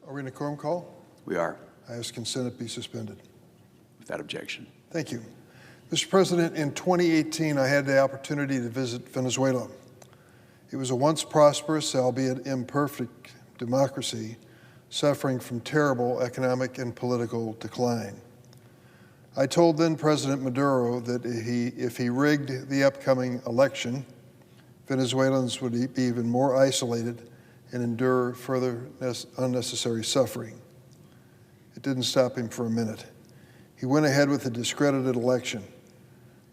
Are we in a quorum call? We are. I ask consent it be suspended. Without objection. Thank you. Mr. President, in 2018, I had the opportunity to visit Venezuela. It was a once prosperous, albeit imperfect, democracy suffering from terrible economic and political decline. I told then President Maduro that if he rigged the upcoming election, Venezuelans would be even more isolated and endure further unnecessary suffering. It didn't stop him for a minute. He went ahead with a discredited election.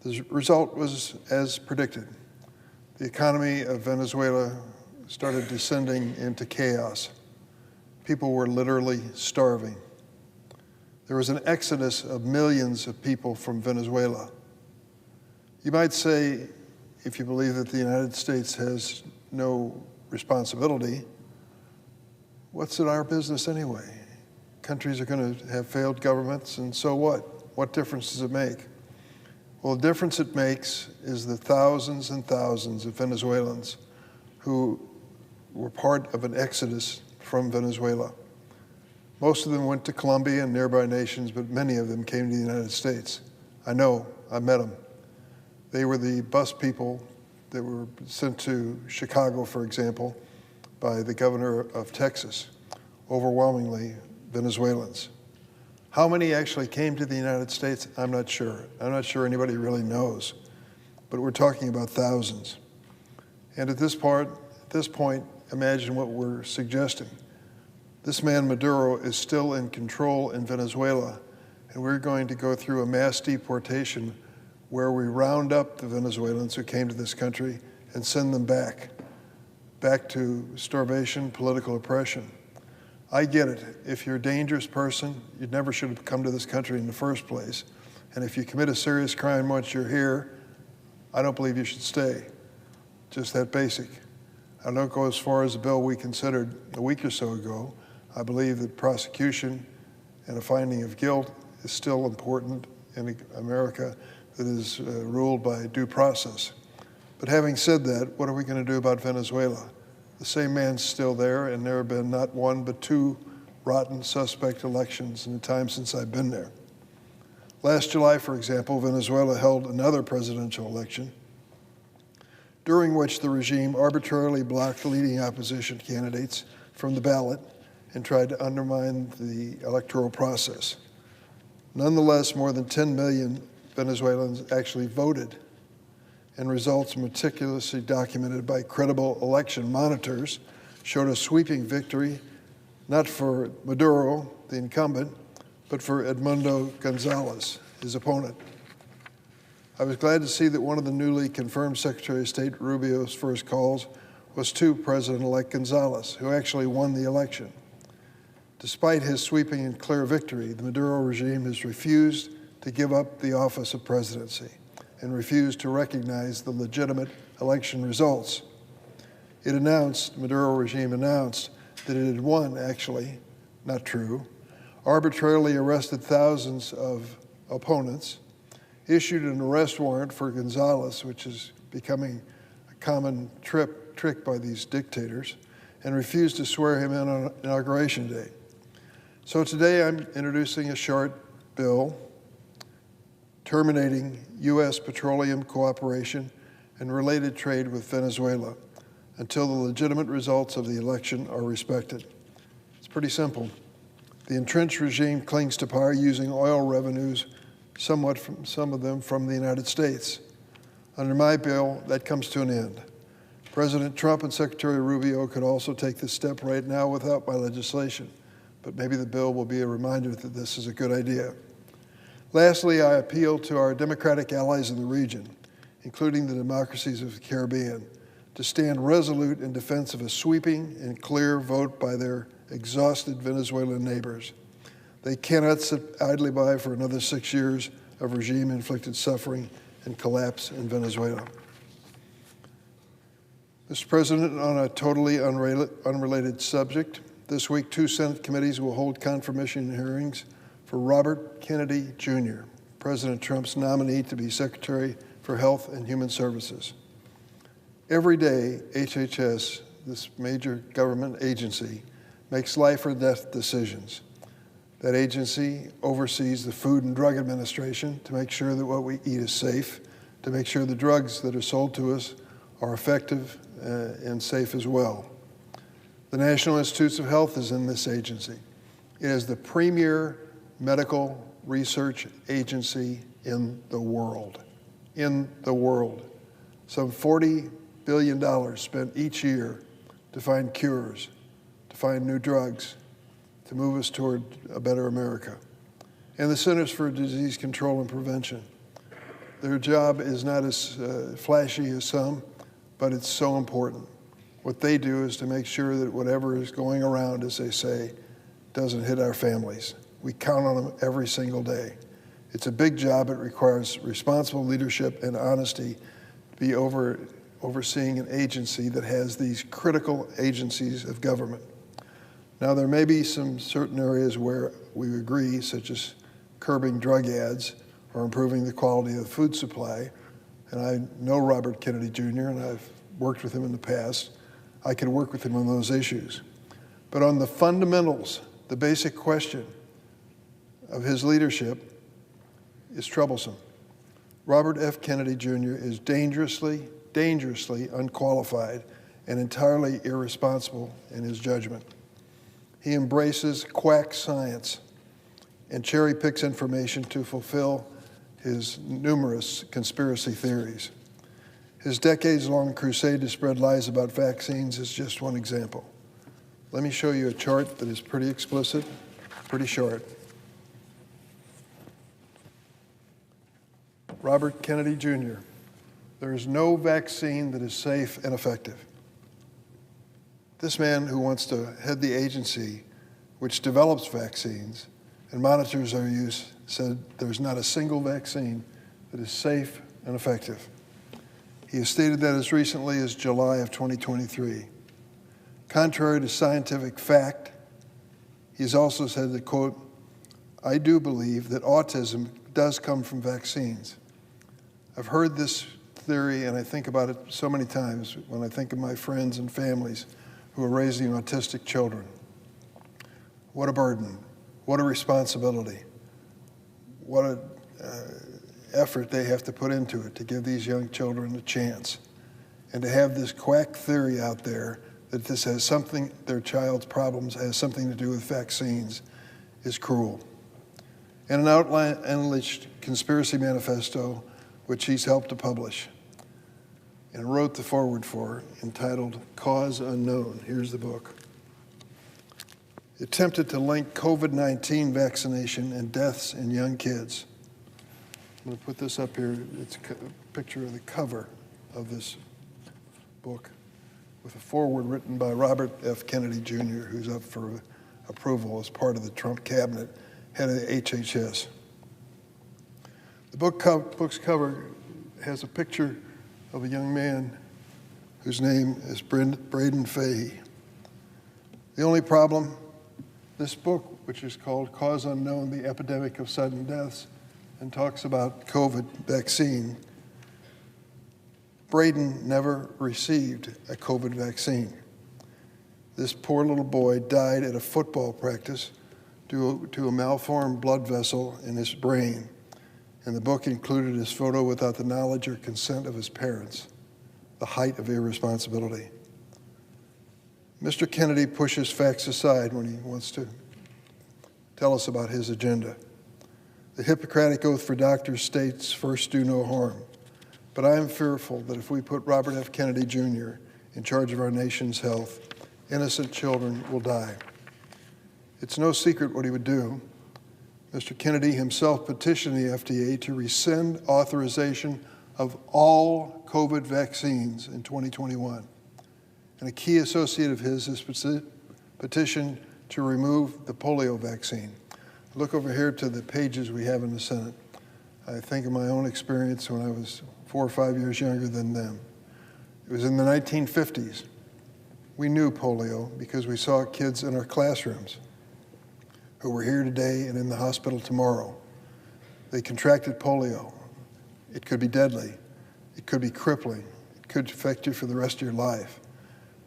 The result was as predicted. The economy of Venezuela started descending into chaos. People were literally starving. There was an exodus of millions of people from Venezuela. You might say, if you believe that the United States has no responsibility, what's it our business anyway? Countries are going to have failed governments, and so what? What difference does it make? Well, the difference it makes is the thousands and thousands of Venezuelans who were part of an exodus from Venezuela. Most of them went to Colombia and nearby nations, but many of them came to the United States. I know, I met them. They were the bus people that were sent to Chicago, for example, by the governor of Texas, overwhelmingly Venezuelans. How many actually came to the United States? I'm not sure. I'm not sure anybody really knows, but we're talking about thousands. And at this point, imagine what we're suggesting. This man, Maduro, is still in control in Venezuela, and we're going to go through a mass deportation where we round up the Venezuelans who came to this country and send them back to starvation, political oppression. I get it. If you're a dangerous person, you never should have come to this country in the first place. And if you commit a serious crime once you're here, I don't believe you should stay. Just that basic. I don't go as far as the bill we considered a week or so ago. I believe that prosecution and a finding of guilt is still important in America that is ruled by due process. But having said that, what are we going to do about Venezuela? The same man's still there, and there have been not one but two rotten suspect elections in the time since I've been there. Last July, for example, Venezuela held another presidential election during which the regime arbitrarily blocked leading opposition candidates from the ballot and tried to undermine the electoral process. Nonetheless, more than 10 million Venezuelans actually voted, and results meticulously documented by credible election monitors showed a sweeping victory, not for Maduro, the incumbent, but for Edmundo Gonzalez, his opponent. I was glad to see that one of the newly confirmed Secretary of State Rubio's first calls was to President-elect Gonzalez, who actually won the election. Despite his sweeping and clear victory, the Maduro regime has refused to give up the office of presidency and refused to recognize the legitimate election results. The Maduro regime announced that it had won, actually, not true, arbitrarily arrested thousands of opponents, issued an arrest warrant for Gonzalez, which is becoming a common trick by these dictators, and refused to swear him in on Inauguration Day. So today I'm introducing a short bill terminating U.S. petroleum cooperation and related trade with Venezuela until the legitimate results of the election are respected. It's pretty simple. The entrenched regime clings to power using oil revenues, some of them from the United States. Under my bill, that comes to an end. President Trump and Secretary Rubio could also take this step right now without my legislation, but maybe the bill will be a reminder that this is a good idea. Lastly, I appeal to our democratic allies in the region, including the democracies of the Caribbean, to stand resolute in defense of a sweeping and clear vote by their exhausted Venezuelan neighbors. They cannot sit idly by for another 6 years of regime-inflicted suffering and collapse in Venezuela. Mr. President, on a totally unrelated subject, this week 2 Senate committees will hold confirmation hearings for Robert Kennedy Jr., President Trump's nominee to be Secretary for Health and Human Services. Every day, HHS, this major government agency, makes life or death decisions. That agency oversees the Food and Drug Administration to make sure that what we eat is safe, to make sure the drugs that are sold to us are effective and safe as well. The National Institutes of Health is in this agency. It is the premier medical research agency in the world. In the world. Some $40 billion spent each year to find cures, to find new drugs, to move us toward a better America. And the Centers for Disease Control and Prevention. Their job is not as flashy as some, but it's so important. What they do is to make sure that whatever is going around, as they say, doesn't hit our families. We count on them every single day. It's a big job. It requires responsible leadership and honesty to be overseeing an agency that has these critical agencies of government. Now, there may be some certain areas where we agree, such as curbing drug ads or improving the quality of the food supply. And I know Robert Kennedy Jr., and I've worked with him in the past. I can work with him on those issues. But on the fundamentals, the basic question of his leadership is troublesome. Robert F. Kennedy Jr. is dangerously unqualified and entirely irresponsible in his judgment. He embraces quack science and cherry picks information to fulfill his numerous conspiracy theories. His decades-long crusade to spread lies about vaccines is just one example. Let me show you a chart that is pretty explicit, pretty short. Robert Kennedy Jr. There is no vaccine that is safe and effective. This man who wants to head the agency which develops vaccines and monitors their use said there's not a single vaccine that is safe and effective. He has stated that as recently as July of 2023. Contrary to scientific fact, he has also said that, quote, "I do believe that autism does come from vaccines." I've heard this theory, and I think about it so many times when I think of my friends and families who are raising autistic children. What a burden, what a responsibility, what an effort they have to put into it to give these young children a chance. And to have this quack theory out there that this has something, their child's problems has something to do with vaccines is cruel. And an outlandish conspiracy manifesto, which he's helped to publish and wrote the foreword for, entitled Cause Unknown. Here's the book. It attempted to link COVID-19 vaccination and deaths in young kids. I'm going to put this up here. It's a picture of the cover of this book with a foreword written by Robert F. Kennedy Jr., who's up for approval as part of the Trump cabinet, head of the HHS. The book's cover has a picture of a young man whose name is Braden Fahey. The only problem, this book, which is called Cause Unknown, The Epidemic of Sudden Deaths, and talks about COVID vaccine, Braden never received a COVID vaccine. This poor little boy died at a football practice due to a malformed blood vessel in his brain, and the book included his photo without the knowledge or consent of his parents, the height of irresponsibility. Mr. Kennedy pushes facts aside when he wants to tell us about his agenda. The Hippocratic Oath for doctors states, "First, do no harm." But I am fearful that if we put Robert F. Kennedy Jr. in charge of our nation's health, innocent children will die. It's no secret what he would do. Mr. Kennedy himself petitioned the FDA to rescind authorization of all COVID vaccines in 2021. And a key associate of his is petitioned to remove the polio vaccine. Look over here to the pages we have in the Senate. I think of my own experience when I was 4 or 5 years younger than them. It was in the 1950s. We knew polio because we saw kids in our classrooms who were here today and in the hospital tomorrow. They contracted polio. It could be deadly. It could be crippling. It could affect you for the rest of your life.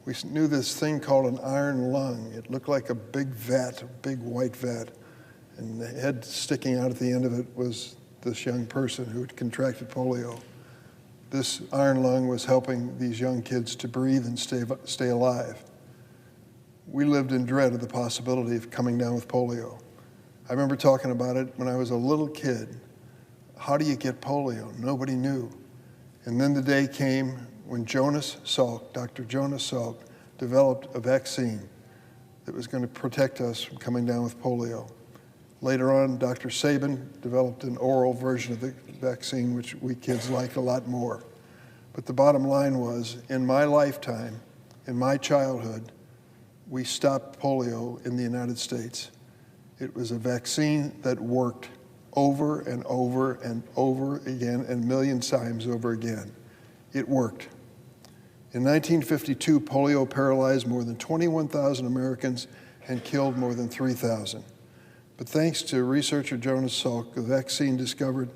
We knew this thing called an iron lung. It looked like a big vat, a big white vat, and the head sticking out at the end of it was this young person who had contracted polio. This iron lung was helping these young kids to breathe and stay alive. We lived in dread of the possibility of coming down with polio. I remember talking about it when I was a little kid. How do you get polio? Nobody knew. And then the day came when Dr. Jonas Salk, developed a vaccine that was going to protect us from coming down with polio. Later on, Dr. Sabin developed an oral version of the vaccine, which we kids liked a lot more. But the bottom line was, in my lifetime, in my childhood, we stopped polio in the United States. It was a vaccine that worked over and over and over again and millions of times over again. It worked. In 1952, polio paralyzed more than 21,000 Americans and killed more than 3,000. But thanks to researcher Jonas Salk, the vaccine discovered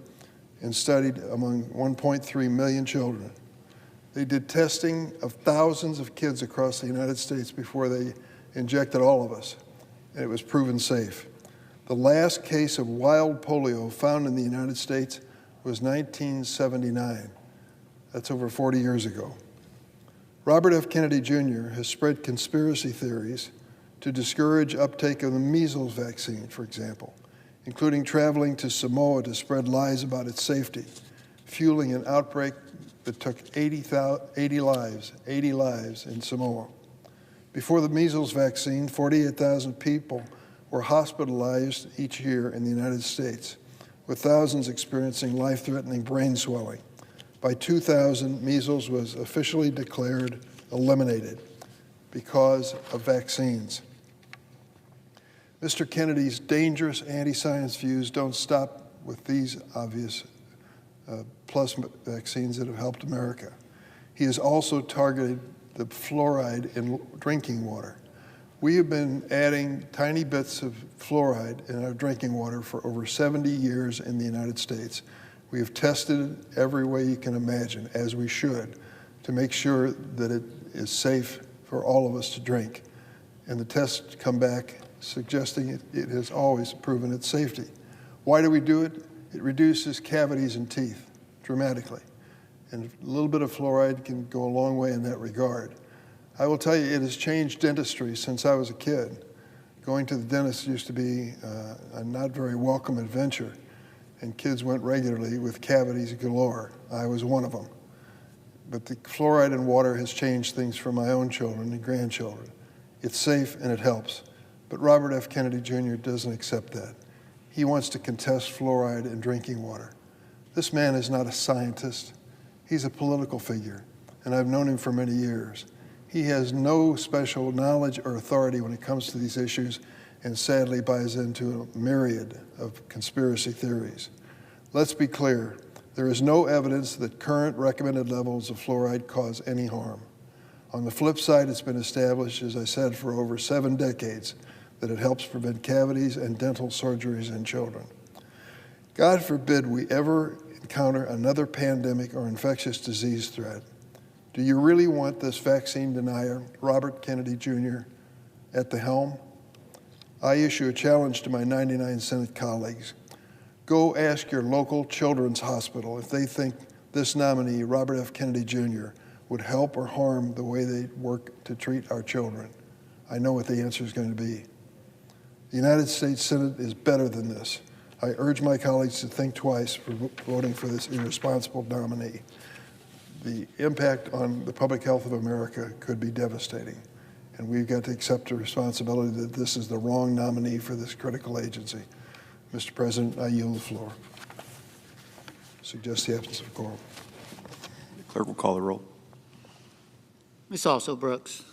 and studied among 1.3 million children. They did testing of thousands of kids across the United States before they injected all of us, and it was proven safe. The last case of wild polio found in the United States was 1979. That's over 40 years ago. Robert F. Kennedy Jr. has spread conspiracy theories to discourage uptake of the measles vaccine, for example, including traveling to Samoa to spread lies about its safety, fueling an outbreak that took 80 lives in Samoa. Before the measles vaccine, 48,000 people were hospitalized each year in the United States, with thousands experiencing life-threatening brain swelling. By 2000, measles was officially declared eliminated because of vaccines. Mr. Kennedy's dangerous anti-science views don't stop with these obvious plus vaccines that have helped America. He has also targeted the fluoride in drinking water. We have been adding tiny bits of fluoride in our drinking water for over 70 years in the United States. We have tested it every way you can imagine, as we should, to make sure that it is safe for all of us to drink. And the tests come back suggesting it has always proven its safety. Why do we do it? It reduces cavities in teeth dramatically. And a little bit of fluoride can go a long way in that regard. I will tell you, it has changed dentistry since I was a kid. Going to the dentist used to be a not very welcome adventure, and kids went regularly with cavities galore. I was one of them. But the fluoride in water has changed things for my own children and grandchildren. It's safe and it helps. But Robert F. Kennedy Jr. doesn't accept that. He wants to contest fluoride in drinking water. This man is not a scientist. He's a political figure, and I've known him for many years. He has no special knowledge or authority when it comes to these issues, and sadly buys into a myriad of conspiracy theories. Let's be clear, there is no evidence that current recommended levels of fluoride cause any harm. On the flip side, it's been established, as I said, for over 7 decades that it helps prevent cavities and dental surgeries in children. God forbid we ever encounter another pandemic or infectious disease threat. Do you really want this vaccine denier, Robert Kennedy Jr., at the helm? I issue a challenge to my 99 Senate colleagues. Go ask your local children's hospital if they think this nominee, Robert F. Kennedy Jr., would help or harm the way they work to treat our children. I know what the answer is going to be. The United States Senate is better than this. I urge my colleagues to think twice for voting for this irresponsible nominee. The impact on the public health of America could be devastating, and we've got to accept the responsibility that this is the wrong nominee for this critical agency. Mr. President, I yield the floor. Suggest the absence of quorum. The clerk will call the roll. Ms. Also Brooks.